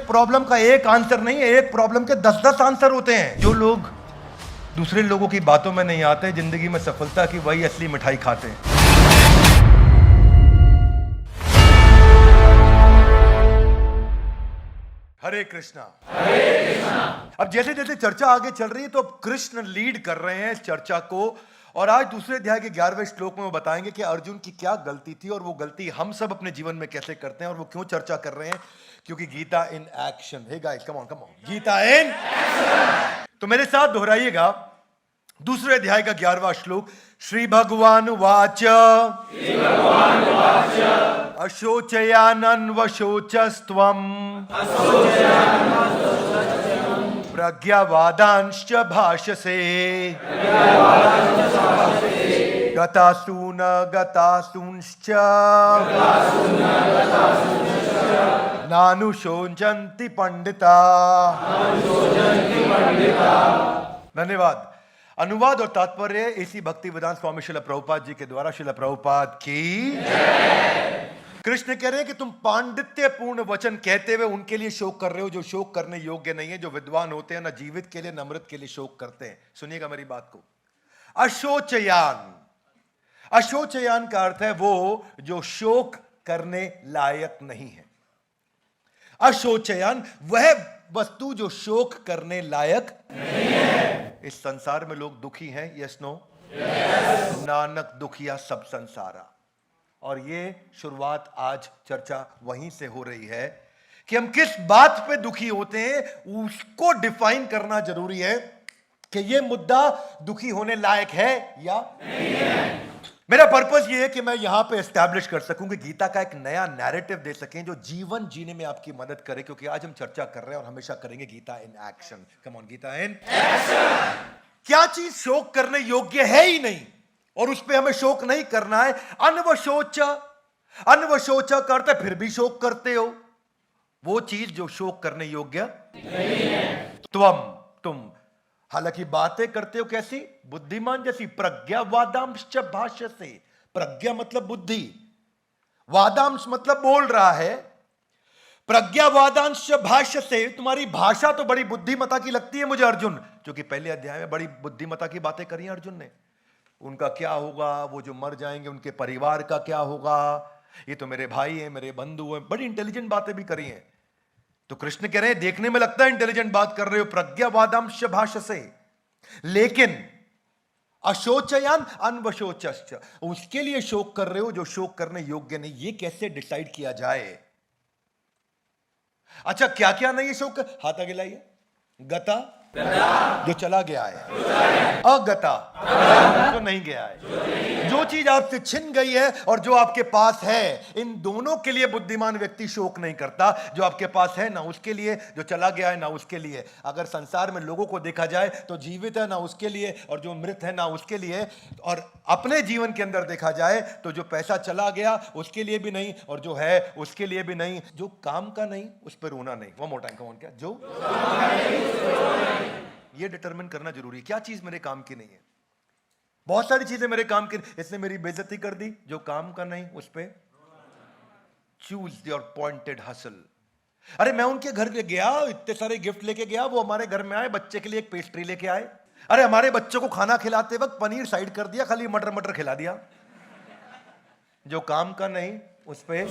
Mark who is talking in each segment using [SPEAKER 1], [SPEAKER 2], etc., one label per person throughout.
[SPEAKER 1] एक प्रॉब्लम का एक आंसर नहीं है, एक प्रॉब्लम के 10-10 आंसर होते हैं। जो लोग दूसरे लोगों की बातों में नहीं आते, जिंदगी में सफलता की वही असली मिठाई खाते हैं। हरे कृष्णा। अब जैसे जैसे चर्चा आगे चल रही है तो अब कृष्ण लीड कर रहे हैं इस चर्चा को, और आज दूसरे अध्याय के 11वें श्लोक में वो बताएंगे कि अर्जुन की क्या गलती थी और वो गलती हम सब अपने जीवन में कैसे करते हैं, और वो क्यों चर्चा कर रहे हैं, क्योंकि Gita in action. Hey guys, come on Gita in action. तो मेरे साथ दोहराइएगा दूसरे अध्याय का 11वां श्लोक। श्री भगवान वाच अशोचयानन्वशोचस्त्वम् प्रज्ञावादांश्च भाषसे गतासून गतासूंश्च नानुशोचन्ति पंडिता। धन्यवाद। अनुवाद और तात्पर्य इसी भक्ति वेदांत स्वामी श्रील प्रभुपाद जी के द्वारा। श्रील प्रभुपाद की कृष्ण कह रहे हैं कि तुम पांडित्यपूर्ण वचन कहते हुए उनके लिए शोक कर रहे हो जो शोक करने योग्य नहीं है। जो विद्वान होते हैं ना जीवित के लिए न मृत के लिए शोक करते हैं। सुनिएगा मेरी बात को। अशोचयान, अशोचयान का अर्थ है वो जो शोक करने लायक नहीं है। अशोचयान वह वस्तु जो शोक करने लायक नहीं है। इस संसार में लोग दुखी हैं, यस नो? नानक दुखिया सब संसारा। और ये शुरुआत आज चर्चा वहीं से हो रही है कि हम किस बात पे दुखी होते हैं, उसको डिफाइन करना जरूरी है कि ये मुद्दा दुखी होने लायक है या नहीं है। मेरा पर्पस ये है कि मैं यहां पे एस्टैब्लिश कर सकूं कि गीता का एक नया नैरेटिव दे सकें जो जीवन जीने में आपकी मदद करे, क्योंकि आज हम चर्चा कर रहे हैं और हमेशा करेंगे Gita in action. Come on, Gita in action. क्या चीज शोक करने योग्य है ही नहीं और उस पर हमें शोक नहीं करना है। अनवशोचा, अनवशोचा करते फिर भी शोक करते हो, वो चीज जो शोक करने योग्य नहीं है। तुम हालांकि बातें करते हो कैसी? बुद्धिमान जैसी। प्रज्ञा वादांश भाष्य से, प्रज्ञा मतलब बुद्धि, वादांश मतलब बोल रहा है। प्रज्ञा वादांश भाष्य से, तुम्हारी भाषा तो बड़ी बुद्धिमता की लगती है मुझे अर्जुन, क्योंकि पहले अध्याय में बड़ी बुद्धिमता की बातें करी हैं अर्जुन ने। उनका क्या होगा, वो जो मर जाएंगे उनके परिवार का क्या होगा, ये तो मेरे भाई हैं, मेरे बंधु हैं, बड़ी इंटेलिजेंट बातें भी करी हैं। तो कृष्ण कह रहे हैं देखने में लगता है इंटेलिजेंट बात कर रहे हो, प्रज्ञावादांश भाष्य से, लेकिन अशोचयान अनवशोचश्च, उसके लिए शोक कर रहे हो जो शोक करने योग्य नहीं। ये कैसे डिसाइड किया जाए? अच्छा, क्या क्या नहीं है शोक? हाथ आगे लाइए। गता जो चला गया है, अगता जो नहीं गया है। जो चीज आपसे छिन गई है और जो आपके पास है, इन दोनों के लिए बुद्धिमान व्यक्ति शोक नहीं करता। जो आपके पास है ना उसके लिए, जो चला गया है ना उसके लिए। अगर संसार में लोगों को देखा जाए तो जीवित है ना उसके लिए और जो मृत है ना उसके लिए, और अपने जीवन के अंदर देखा जाए तो जो पैसा चला गया उसके लिए भी नहीं और जो है उसके लिए भी नहीं। जो काम का नहीं उस पर रोना नहीं। वो मोटा कौन क्या जो ये डिटरमिन करना जरूरी है, क्या चीज मेरे काम की नहीं है। बहुत सारी चीजें मेरे काम की, इसने मेरी बेइज्जती कर दी, जो काम का नहीं उस पे चूज योर पॉइंटेड हसल। अरे मैं उनके घर गया, इतने सारे गिफ्ट लेके गया, वो हमारे घर में आए, बच्चे के लिए एक पेस्ट्री लेके आए। अरे हमारे बच्चों को खाना खिलाते वक्त पनीर साइड कर दिया, खाली मटर मटर खिला दिया। जो काम का नहीं उस पे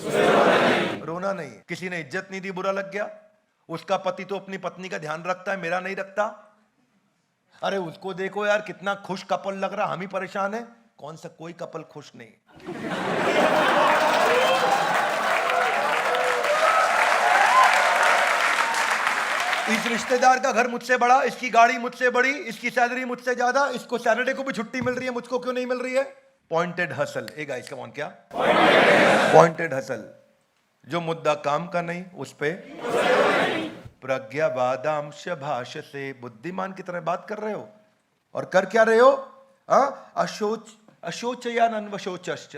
[SPEAKER 1] रोना नहीं। किसी ने इज्जत नहीं दी, बुरा लग गया। उसका पति तो अपनी पत्नी का ध्यान रखता है, मेरा नहीं रखता। अरे उसको देखो यार कितना खुश कपल लग रहा, हम ही परेशान है। कौन सा कोई कपल खुश नहीं। इस रिश्तेदार का घर मुझसे बड़ा, इसकी गाड़ी मुझसे बड़ी, इसकी सैलरी मुझसे ज्यादा, इसको सैटरडे को भी छुट्टी मिल रही है, मुझको क्यों नहीं मिल रही है? Pointed hustle. A guys come on, क्या पॉइंटेड हसल। जो मुद्दा काम का नहीं उस पे प्रज्ञावादांश भाष्य से, बुद्धिमान की तरह बात कर रहे हो और कर क्या रहे हो? अशोचयान अनवशोचश्च,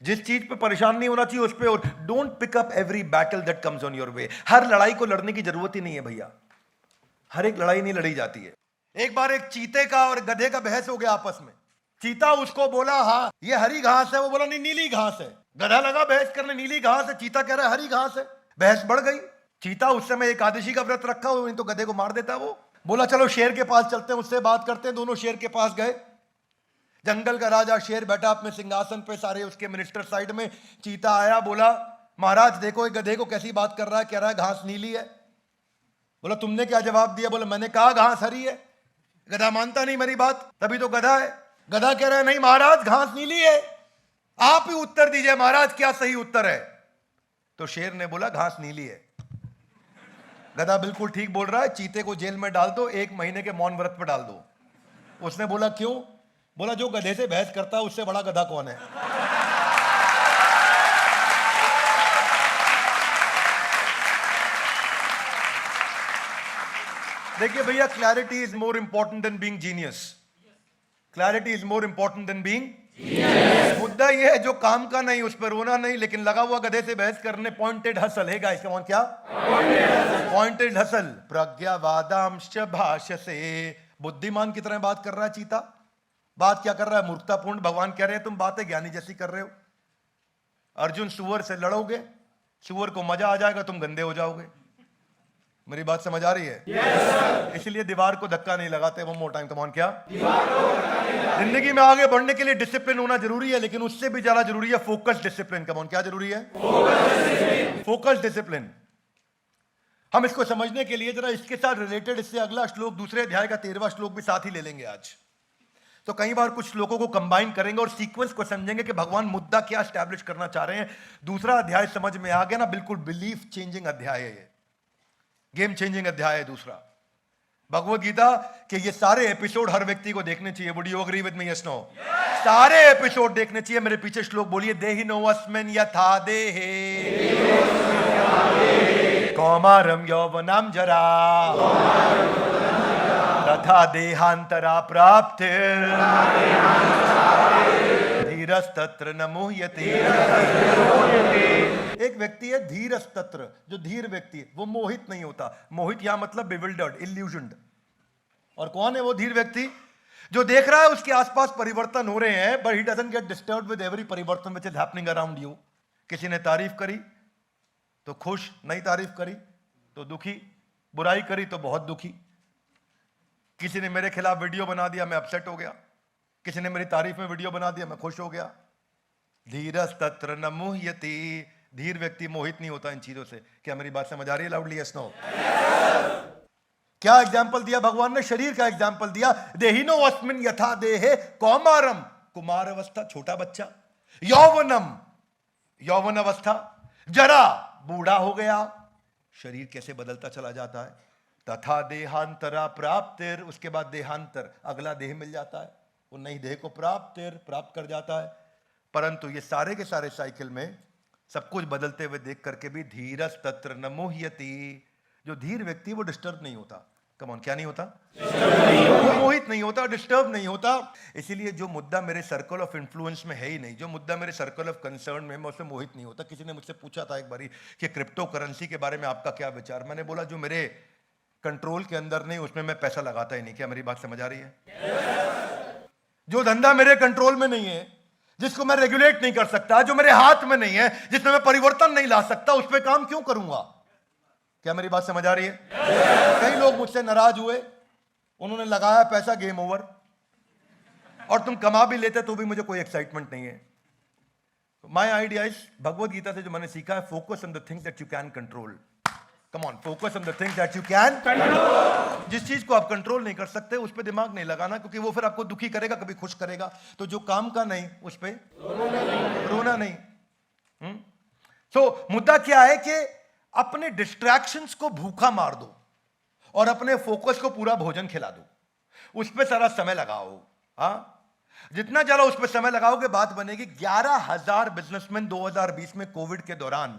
[SPEAKER 1] जिस चीज पे परेशान नहीं होना चाहिए उस पे। और don't pick up every battle that comes on your way. हर लड़ाई को लड़ने की जरूरत ही नहीं है भैया, हर एक लड़ाई नहीं लड़ी जाती है। एक बार एक चीते का और गधे का बहस हो गया आपस में। चीता उसको बोला हाँ ये हरी घास है, वो बोला नहीं नीली घास है। गधा लगा बहस करने, नीली घास है, चीता कह रहा है हरी घास है। बहस बढ़ गई। चीता उस समय एकादशी का व्रत रखा हो, नहीं तो गधे को मार देता वो। बोला चलो शेर के पास चलते हैं, उससे बात करते हैं। दोनों शेर के पास गए। जंगल का राजा शेर बैठा अपने सिंहासन पे, सारे उसके मिनिस्टर साइड में। चीता आया, बोला महाराज देखो एक गधे को कैसी बात कर रहा है, कह रहा है घास नीली है। बोला तुमने क्या जवाब दिया? बोला मैंने कहा घास हरी है। गधा मानता नहीं मेरी बात, तभी तो गधा है। गधा कह रहा है नहीं महाराज घास नीली है, आप ही उत्तर दीजिए महाराज क्या सही उत्तर है। तो शेर ने बोला घास नीली है। गधा बिल्कुल ठीक बोल रहा है, चीते को जेल में डाल दो, 1 महीने के मौन व्रत पर डाल दो। उसने बोला क्यों? बोला जो गधे से बहस करता है उससे बड़ा गधा कौन है। देखिए भैया, clarity is more important than being genius. Clarity is more important than being genius. मुद्दा यह है जो काम का नहीं उस पर रोना नहीं, लेकिन लगा हुआ गधे से बहस करने। पॉइंटेड हसल है गाइस, कौन क्या? Pointed hustle. प्रज्ञावादांश भाषसे, बुद्धिमान की तरह बात कर रहा है चीता। बात क्या कर रहा है? मूर्खतापूर्ण। भगवान कह रहे हैं तुम बातें ज्ञानी जैसी कर रहे हो। अर्जुन सुअर से लड़ोगे, सुअर को मजा आ जाएगा, तुम गंदे हो जाओगे। मेरी बात समझ आ रही है? yes, इसलिए दीवार को धक्का नहीं लगाते। One more time, come on. क्या? जिंदगी में आगे बढ़ने के लिए डिसिप्लिन होना जरूरी है, लेकिन उससे भी ज्यादा जरूरी है फोकस डिसिप्लिन। कम ऑन, क्या जरूरी है? Focus discipline. हम इसको समझने के लिए जरा इसके साथ रिलेटेड, इससे अगला श्लोक, दूसरे अध्याय का 13वां श्लोक भी साथ ही ले लेंगे आज। तो कई बार कुछ श्लोकों को कंबाइन करेंगे और सीक्वेंस को समझेंगे कि भगवान मुद्दा क्या एस्टैब्लिश करना चाह रहे हैं। दूसरा अध्याय समझ में आ गया ना? बिल्कुल बिलीफ चेंजिंग अध्याय है, गेम चेंजिंग अध्याय है दूसरा भगवत गीता के। ये सारे एपिसोड हर व्यक्ति को देखने चाहिए। Would you agree with me? Yes no? सारे एपिसोड देखने चाहिए। मेरे पीछे श्लोक बोलिए। देहिनोऽस्मिन् यथा देहे कौमारम यौवनम जरा तथा देहांतरा प्राप्तिर् धीरस्तत्र न मुह्यते। एक व्यक्ति है धीरस्तत्र, जो धीर व्यक्ति है वो मोहित नहीं होता। मोहित यहां मतलब बिविल्डर्ड, इल्यूजन्ड। और कौन है वो धीर व्यक्ति? जो देख रहा है उसके आसपास परिवर्तन हो रहे हैं, but he doesn't get disturbed with every परिवर्तन which is happening around you. किसी ने तारीफ करी तो खुश, नहीं तारीफ करी तो दुखी, बुराई करी तो बहुत दुखी। किसी ने मेरे खिलाफ वीडियो बना दिया, मैं अपसेट हो गया। किसी ने मेरी तारीफ में वीडियो बना दिया, मैं खुश हो गया। धीरस्तत्र न मुह्यति। धीर व्यक्ति मोहित नहीं होता इन चीजों से। क्या मेरी बात समझ आ रही है? Loudly yes no? क्या एग्जाम्पल दिया भगवान ने? शरीर का एग्जाम्पल दिया। देहिनोऽस्मिन् यथा देहे कौमारम, कुमार अवस्था छोटा बच्चा, यौवनम यौवन अवस्था, जरा बूढ़ा हो गया। शरीर कैसे बदलता चला जाता है। तथा देहांतरा प्राप्तिर, उसके बाद देहांतर, अगला देह मिल जाता है, वो नई देह को प्राप्त कर जाता है। परंतु ये सारे के सारे साइकिल में सब कुछ बदलते हुए देख करके भी धीरस्तत्र न मुह्यति। जो धीर व्यक्ति वो डिस्टर्ब नहीं होता। कम ऑन, क्या नहीं होता? वो मोहित नहीं होता, डिस्टर्ब नहीं होता। इसीलिए जो मुद्दा मेरे सर्कल ऑफ इन्फ्लुएंस में है ही नहीं, जो मुद्दा मेरे सर्कल ऑफ कंसर्न में, मैं उससे मोहित नहीं होता। किसी ने मुझसे पूछा था एक बारी कि क्रिप्टो करेंसी के बारे में आपका क्या विचार। मैंने बोला जो मेरे कंट्रोल के अंदर नहीं उसमें मैं पैसा लगाता ही नहीं। क्या मेरी बात समझ आ रही है? जो धंधा मेरे कंट्रोल में नहीं है, जिसको मैं रेगुलेट नहीं कर सकता, जो मेरे हाथ में नहीं है, जिसमें मैं परिवर्तन नहीं ला सकता, उस पर काम क्यों करूंगा? क्या मेरी बात समझ आ रही है? कई लोग मुझसे नाराज हुए, उन्होंने लगाया पैसा, गेम ओवर। और तुम कमा भी लेते तो भी मुझे कोई एक्साइटमेंट नहीं है। My idea is, Bhagavad Gita से जो मैंने सीखा है, focus on the things that you can control. Come on, focus on the things that you can control. जिस चीज को आप कंट्रोल नहीं कर सकते उस पर दिमाग नहीं लगाना, क्योंकि वो फिर आपको दुखी करेगा, कभी खुश करेगा। तो जो काम का नहीं उस पर रोना नहीं। तो मुद्दा क्या है कि अपने डिस्ट्रैक्शंस को भूखा मार दो और अपने फोकस को पूरा भोजन खिला दो। उस पर सारा समय लगाओ। हाँ, जितना ज्यादा उस पर समय लगाओगे बात बनेगी। 11,000 बिजनेसमैन 2020 में कोविड के दौरान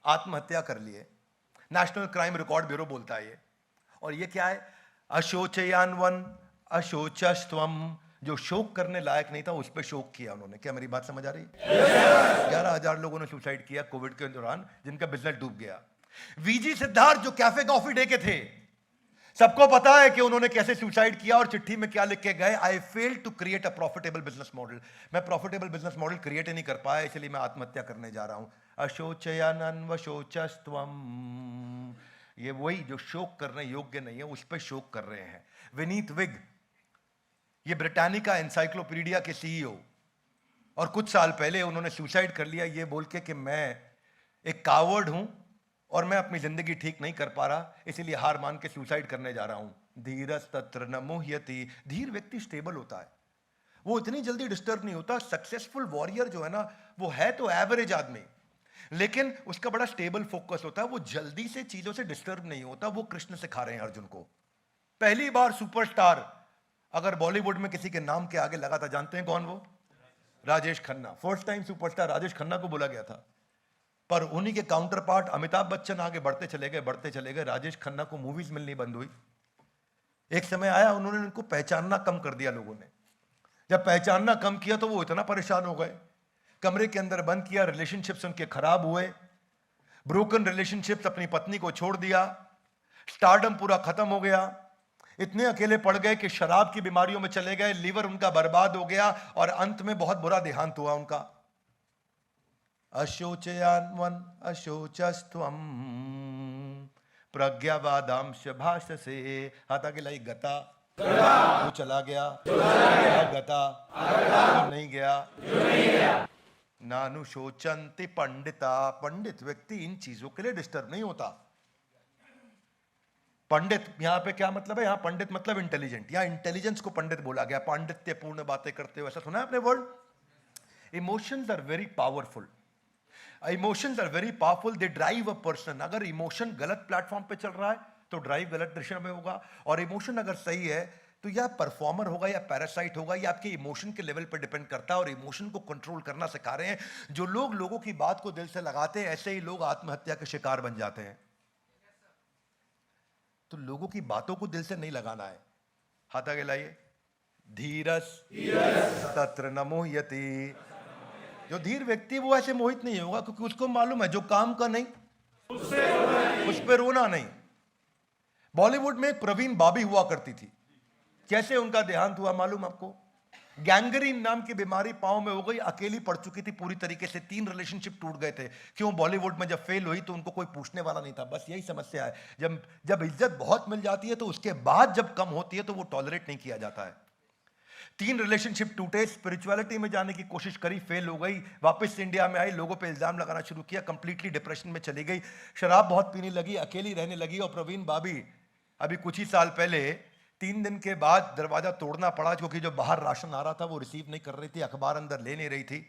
[SPEAKER 1] आत्महत्या कर लिए। नेशनल क्राइम रिकॉर्ड ब्यूरो बोलता है ये। और ये क्या है? अशोचयान्वन अशोचस्त्वम। जो शोक करने लायक नहीं था उस पर शोक किया उन्होंने। क्या मेरी बात समझ आ रही है? 11,000 लोगों ने सुसाइड किया कोविड के दौरान, जिनका बिजनेस डूब गया। वीजी सिद्धार्थ जो कैफे कॉफी डे के थे, सबको पता है कि उन्होंने कैसे सुसाइड किया और चिट्ठी में क्या लिख के गए, I fail to create a profitable business model. मैं प्रॉफिटेबल बिजनेस मॉडल क्रिएट ही नहीं कर पाया, इसलिए मैं आत्महत्या करने जा रहा हूं। अशोचयानन वशोचस्त्वम, ये वही जो शोक करने योग्य नहीं है उस पर शोक कर रहे हैं। विनीत विग, ये ब्रिटानिका एनसाइक्लोपीडिया के सीईओ, और कुछ साल पहले उन्होंने सुसाइड कर लिया ये बोल के कि मैं एक कावर्ड हूं और मैं अपनी जिंदगी ठीक नहीं कर पा रहा, इसीलिए हार मान के सुसाइड करने जा रहा हूं। धीरज तत्र न मुह्यति, धीर व्यक्ति स्टेबल होता है, वो इतनी जल्दी डिस्टर्ब नहीं होता। सक्सेसफुल वॉरियर जो है ना, वो है तो एवरेज आदमी, लेकिन उसका बड़ा स्टेबल फोकस होता है, वो जल्दी से चीजों से डिस्टर्ब नहीं होता। वो कृष्ण सिखा रहे हैं अर्जुन को। पहली बार सुपरस्टार अगर बॉलीवुड में किसी के नाम के आगे लगा था, जानते हैं कौन वो? Rajesh Khanna. First time superstar Rajesh Khanna को बोला गया था, पर उन्हीं के काउंटर पार्ट अमिताभ बच्चन आगे बढ़ते चले गए। राजेश खन्ना को मूवीज मिलनी बंद हुई। एक समय आया उन्होंने उनको पहचानना कम कर दिया लोगों ने। जब पहचानना कम किया तो वो इतना परेशान हो गए, कमरे के अंदर बंद किया, रिलेशनशिप्स उनके खराब हुए, ब्रोकन रिलेशनशिप्स, अपनी पत्नी को छोड़ दिया, स्टारडम पूरा खत्म हो गया, इतने अकेले पड़ गए कि शराब की बीमारियों में चले गए, लीवर उनका बर्बाद हो गया और अंत में बहुत बुरा देहांत हुआ उनका। अशोचयान्वन अशोचस्त्वम प्रज्ञावादांश भाषसे, हाथ आगे लाई गता, वो चला गया, गता जो नहीं गया। नानुशोचंति पंडिता, पंडित व्यक्ति इन चीजों के लिए डिस्टर्ब नहीं होता। पंडित यहां पे क्या मतलब है? यहां पंडित मतलब इंटेलिजेंट, या इंटेलिजेंस को पंडित बोला गया, पांडित्यपूर्ण बातें करते हो, ऐसा सुना है आपने word? Emotions are very powerful, emotions are very powerful, they drive a person. अगर इमोशन गलत प्लेटफॉर्म पे चल रहा है तो ड्राइव गलत दिशा में होगा, और इमोशन अगर सही है तो या परफॉर्मर होगा या पैरासाइट होगा, या आपके इमोशन के लेवल पर डिपेंड करता है। और इमोशन को कंट्रोल करना सिखा रहे हैं। जो लोग लोगों की बात को दिल से लगाते हैं, ऐसे ही लोग आत्महत्या के शिकार बन जाते हैं। तो लोगों की बातों को दिल से नहीं लगाना है। हाथ आगे लाइए। धीरस तत्र न मोह्यति, जो धीर व्यक्ति वो ऐसे मोहित नहीं होगा, क्योंकि उसको मालूम है जो काम का नहीं उस पे रोना नहीं। बॉलीवुड में एक प्रवीण बाबी हुआ करती थी, कैसे उनका देहांत हुआ मालूम आपको? गैंग्रीन नाम की बीमारी पांव में हो गई, अकेली पड़ चुकी थी पूरी तरीके से, 3 रिलेशनशिप टूट गए थे। क्यों? बॉलीवुड में जब फेल हुई तो उनको कोई पूछने वाला नहीं था। बस यही समस्या है, जब इज्जत बहुत मिल जाती है तो उसके बाद जब कम होती है तो वो टॉलरेट नहीं किया जाता है। 3 रिलेशनशिप टूटे, स्पिरिचुअलिटी में जाने की कोशिश करी, फेल हो गई, वापस इंडिया में आई, लोगों पे इल्जाम लगाना शुरू किया, कंप्लीटली डिप्रेशन में चली गई, शराब बहुत पीने लगी, अकेली रहने लगी। और प्रवीण बाबी अभी कुछ ही साल पहले 3 दिन के बाद दरवाजा तोड़ना पड़ा, क्योंकि जो बाहर राशन आ रहा था वो रिसीव नहीं कर रही थी, अखबार अंदर ले नहीं रही थी।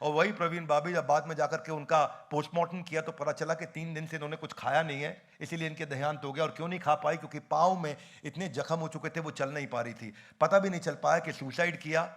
[SPEAKER 1] और वही प्रवीण बाबी जब बाद में जाकर के उनका पोस्टमार्टम किया तो पता चला कि 3 दिन से इन्होंने कुछ खाया नहीं है, इसीलिए इनके देहांत हो गया। और क्यों नहीं खा पाई? क्योंकि पाँव में इतने जख्म हो चुके थे, वो चल नहीं पा रही थी। पता भी नहीं चल पाया कि सुसाइड किया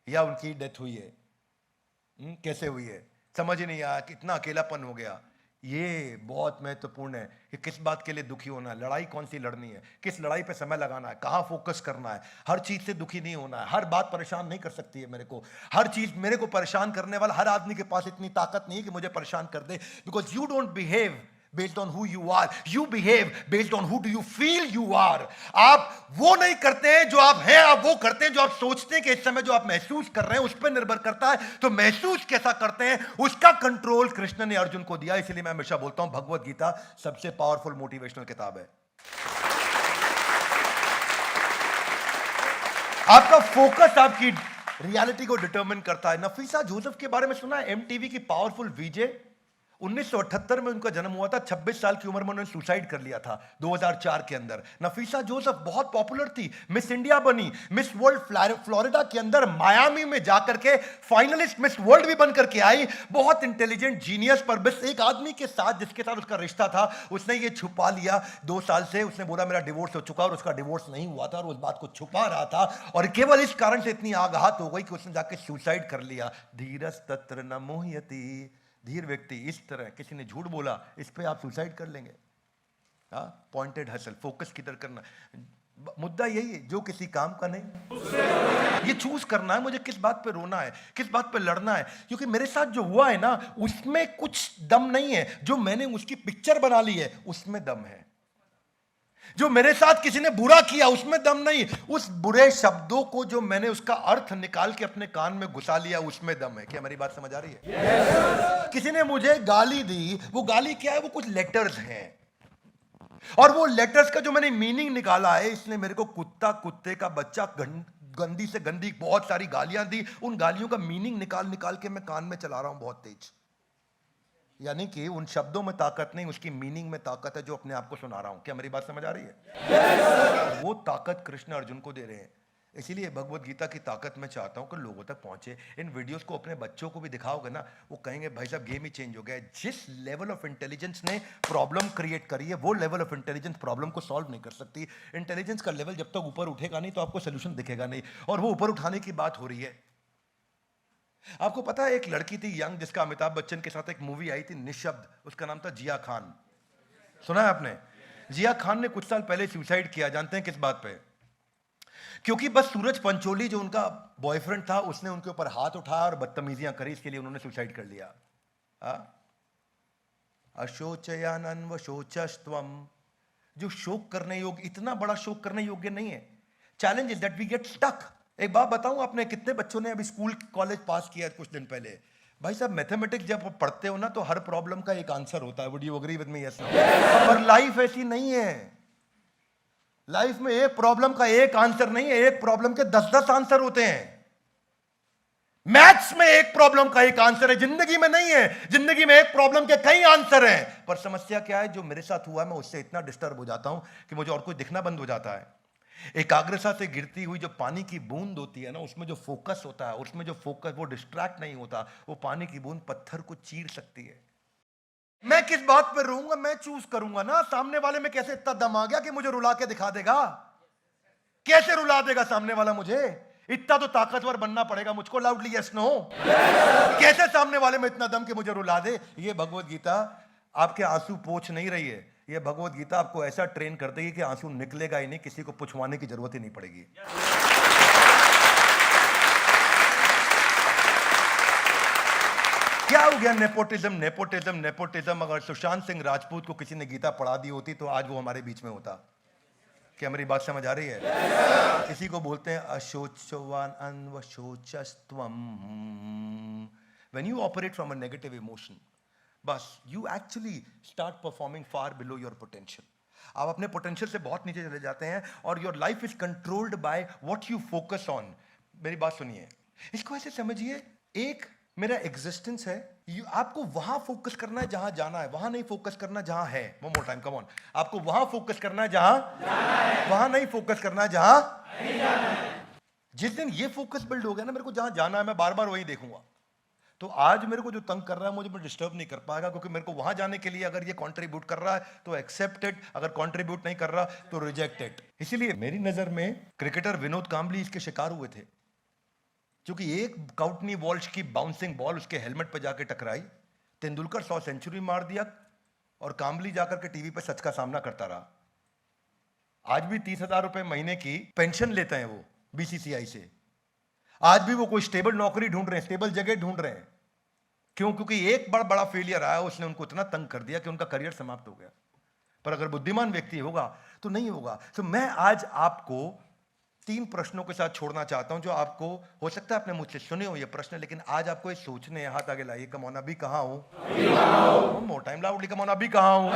[SPEAKER 1] या उनकी डेथ हुई है। कैसे हुई है समझ ही नहीं आया, कितना अकेलापन हो गया। ये बहुत महत्वपूर्ण है कि किस बात के लिए दुखी होना है, लड़ाई कौन सी लड़नी है, किस लड़ाई पे समय लगाना है, कहाँ फोकस करना है। हर चीज से दुखी नहीं होना है, हर बात परेशान नहीं कर सकती है मेरे को। हर चीज मेरे को परेशान करने वाला हर आदमी के पास इतनी ताकत नहीं है कि मुझे परेशान कर दे। Because you don't behave based on who you are, you behave based on who do you feel you are। आप वो नहीं करते हैं जो आप हैं, आप वो करते हैं जो आप सोचते हैं कि इस समय जो आप महसूस कर रहे हैं उस पर निर्भर करता है। तो महसूस कैसा करते हैं उसका कंट्रोल कृष्ण ने अर्जुन को दिया। इसलिए मैं हमेशा बोलता हूं भगवत गीता सबसे पावरफुल मोटिवेशनल किताब है। आपका फोकस आपकी रियलिटी को डिटरमिन करता है। नफीसा जोसेफ के बारे में सुना है? एमटीवी की पावरफुल वीजे, 1978 में उनका जन्म हुआ था। 26 साल की उम्र में उन्होंने सुसाइड कर लिया था 2004 के अंदर। नफीसा जोसेफ बहुत पॉपुलर थी, मिस इंडिया बनी, मिस वर्ल्ड फ्लोरिडा के अंदर मायामी में जाकर के फाइनलिस्ट मिस वर्ल्ड भी बनकर के आई। बहुत इंटेलिजेंट जीनियस, पर बस एक आदमी के साथ जिसके साथ उसका रिश्ता था उसने ये छुपा लिया 2 साल से। उसने बोला मेरा डिवोर्स हो चुका, और उसका डिवोर्स नहीं हुआ था और उस बात को छुपा रहा था। और केवल इस कारण से इतनी आघात हो गई कि उसने जाके सुसाइड कर लिया। धीरज तत्र न मोह्यति, धीर व्यक्ति इस तरह, किसी ने झूठ बोला इस पे आप सुसाइड कर लेंगे। पॉइंटेड हसल, फोकस किधर करना। मुद्दा यही है, जो किसी काम का नहीं, ये चूज करना है मुझे किस बात पे रोना है, किस बात पे लड़ना है। क्योंकि मेरे साथ जो हुआ है ना उसमें कुछ दम नहीं है, जो मैंने उसकी पिक्चर बना ली है उसमें दम है। जो मेरे साथ किसी ने बुरा किया उसमें दम नहीं, उस बुरे शब्दों को जो मैंने उसका अर्थ निकाल के अपने कान में घुसा लिया उसमें दम है। क्या मेरी बात समझ आ रही है? किसी ने मुझे गाली दी, वो गाली क्या है? वो कुछ लेटर्स हैं, और वो लेटर्स का जो मैंने मीनिंग निकाला है, इसने मेरे को कुत्ता, कुत्ते का बच्चा, गंदी से गंदी बहुत सारी गालियां दी। उन गालियों का मीनिंग निकाल निकाल के मैं कान में चला रहा हूं बहुत तेज। यानी कि उन शब्दों में ताकत नहीं, उसकी मीनिंग में ताकत है जो अपने आप को सुना रहा हूं। क्या मेरी बात समझ आ रही है? वो ताकत कृष्ण अर्जुन को दे रहे हैं। इसीलिए भगवत गीता की ताकत मैं चाहता हूं कि लोगों तक पहुंचे। इन वीडियोस को अपने बच्चों को भी दिखाओगे ना, वो कहेंगे भाई साहब गेम ही चेंज हो गया है। जिस लेवल ऑफ इंटेलिजेंस ने प्रॉब्लम क्रिएट करी है, वो लेवल ऑफ इंटेलिजेंस प्रॉब्लम को सॉल्व नहीं कर सकती। इंटेलिजेंस का लेवल जब तक ऊपर उठेगा नहीं तो आपको सोल्यूशन दिखेगा नहीं, और वो ऊपर उठाने की बात हो रही है। आपको पता है एक लड़की थी यंग, जिसका अमिताभ बच्चन के साथ एक मूवी आई थी निशब्द, उसका नाम था जिया खान। सुना है आपने? जिया खान ने कुछ साल पहले सुसाइड किया। जानते हैं किस बात पे? क्योंकि बस सूरज पंचोली जो उनका बॉयफ्रेंड था, उसने उनके ऊपर हाथ उठाया और बदतमीजियां करी, इसके लिए उन्होंने सुसाइड कर लिया। अशोचयानन व शोचस्त्वम, जो शोक करने योग्य, इतना बड़ा शोक करने योग्य नहीं है। Challenge is that we get stuck. एक बात बताऊं, आपने कितने बच्चों ने अभी स्कूल कॉलेज पास किया कुछ दिन पहले? भाई साहब मैथमेटिक्स जब पढ़ते हो ना तो हर प्रॉब्लम का एक आंसर होता है। Would you agree with me? Yes no? पर लाइफ ऐसी नहीं है। लाइफ में एक प्रॉब्लम का एक आंसर नहीं है, एक प्रॉब्लम के 10-10 आंसर होते हैं। मैथ्स में एक प्रॉब्लम का एक आंसर है, जिंदगी में नहीं है। जिंदगी में एक प्रॉब्लम के कई आंसर हैं। पर समस्या क्या है? जो मेरे साथ हुआ है, मैं उससे इतना डिस्टर्ब हो जाता हूं कि मुझे और कुछ दिखना बंद हो जाता है। एकाग्रता से गिरती हुई जो पानी की बूंद होती है ना, उसमें जो फोकस होता है, उसमें जो फोकस, वो डिस्ट्रैक्ट नहीं होता। वो पानी की बूंद पत्थर को चीर सकती है। मैं किस बात पर रहूंगा? मैं चूज करूंगा ना। सामने वाले में कैसे इतना दम आ गया कि मुझे रुला के दिखा देगा? कैसे रुला देगा सामने वाला मुझे? इतना तो ताकतवर बनना पड़ेगा मुझको। Loudly yes no? कैसे सामने वाले में इतना दम कि मुझे रुला दे? ये भगवत गीता आपके आंसू पोंछ नहीं रही है। ये भगवत गीता आपको ऐसा ट्रेन कर देगी कि आंसू निकलेगा ही नहीं, किसी को पुछवाने की जरूरत ही नहीं पड़ेगी। क्या हो गया? Nepotism, nepotism, nepotism. अगर सुशांत सिंह राजपूत को किसी ने गीता पढ़ा दी होती तो आज वो हमारे बीच में होता। क्या मेरी बात समझ आ रही है? इसी को बोलते हैं अशोचवान अन्वशोचस्त्वम। When you operate from a negative emotion, बस you actually start performing far below your potential. आप अपने पोटेंशियल से बहुत नीचे चले जाते हैं, और your life is controlled by what you focus on. मेरी बात सुनिए, इसको ऐसे समझिए, एक मेरा एग्जिस्टेंस है, आपको वहां फोकस करना है जहां जाना है, वहां नहीं फोकस करना जहां है। One more time, come on. आपको वहां फोकस करना है जहां जाना है, वहां नहीं फोकस करना है जहां नहीं जाना है। जिस दिन ये फोकस बिल्ड हो गया ना, मेरे को जहां जाना है मैं बार बार वही देखूंगा, तो आज मेरे को जो तंग कर रहा है मुझे डिस्टर्ब नहीं कर पाएगा, क्योंकि मेरे को वहां जाने के लिए अगर ये कंट्रीब्यूट कर रहा है तो एक्सेप्टेड, अगर कंट्रीब्यूट नहीं कर रहा तो रिजेक्टेड। इसीलिए मेरी नजर में क्रिकेटर विनोद कांबली इसके शिकार हुए थे, क्योंकि एक काउटनी वॉल्श की बाउंसिंग बॉल उसके हेलमेट पर जाके टकराई। तेंदुलकर 100 सेंचुरी मार दिया और कांबली जाकर के टीवी पे सच का सामना करता रहा। आज भी 30,000 रुपए महीने की पेंशन लेते हैं वो बीसीसीआई से। आज भी वो कोई स्टेबल नौकरी ढूंढ रहे हैं, स्टेबल जगह ढूंढ रहे हैं। क्यों? क्योंकि एक बड़ा बड़ा फेलियर आया, उसने उनको इतना तंग कर दिया कि उनका करियर समाप्त हो गया। पर अगर बुद्धिमान व्यक्ति होगा तो नहीं होगा। तो मैं आज आपको 3 प्रश्नों के साथ छोड़ना चाहता हूं, जो आपको हो सकता है आपने मुझसे सुने हो ये प्रश्न, लेकिन आज आपको ये सोचने हैं। हाथ आगे लाइए। कम ऑन, अभी कहां हूं? More time, loudly come on, अभी कहां हूं?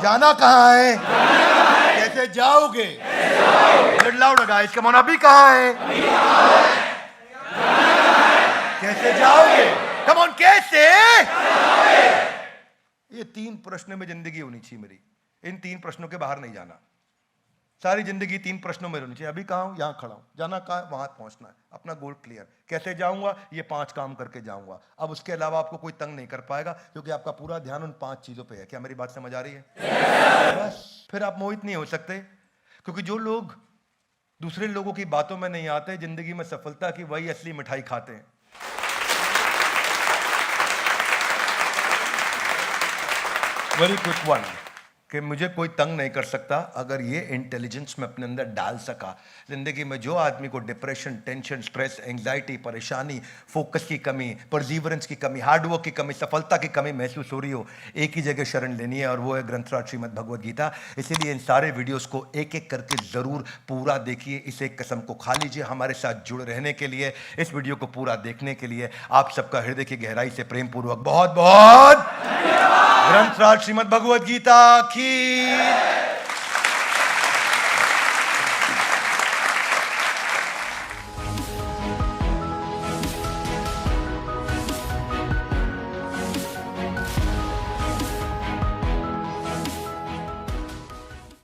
[SPEAKER 1] जाना कहां है? कैसे जाओगे? लाउड गाइस, कम ऑन, अभी कहां है? कैसे जाओगे? कम ऑन, कैसे? ये 3 प्रश्न में जिंदगी होनी चाहिए मेरी। इन 3 प्रश्नों के बाहर नहीं जाना। सारी जिंदगी 3 प्रश्नों में होनी चाहिए। अभी कहां हूं? यहां खड़ा हूं। जाना कहां है? वहां पहुंचना है। अपना गोल क्लियर। कैसे जाऊंगा? ये 5 काम करके जाऊंगा। अब उसके अलावा आपको कोई तंग नहीं कर पाएगा, क्योंकि आपका पूरा ध्यान उन 5 चीजों पे है। क्या मेरी बात समझ आ रही है? बस फिर आप मोहित नहीं हो सकते, क्योंकि जो लोग दूसरे लोगों की बातों में नहीं आते, जिंदगी में सफलता की वही असली मिठाई खाते हैं। Very quick one. कि मुझे कोई तंग नहीं कर सकता अगर ये इंटेलिजेंस में अपने अंदर डाल सका। जिंदगी में जो आदमी को डिप्रेशन, टेंशन, स्ट्रेस, एंग्जाइटी, परेशानी, फोकस की कमी, परजीवरेंस की कमी, हार्डवर्क की कमी, सफलता की कमी महसूस हो रही हो, एक ही जगह शरण लेनी है और वो है ग्रंथराज श्रीमद् भगवद गीता। इसीलिए इन सारे वीडियोस को एक एक करके जरूर पूरा देखिए। इस एक कसम को खा लीजिए हमारे साथ जुड़े रहने के लिए, इस वीडियो को पूरा देखने के लिए। आप सबका हृदय की गहराई से प्रेम पूर्वक बहुत बहुत ग्रंथराज श्रीमद् भगवद गीता की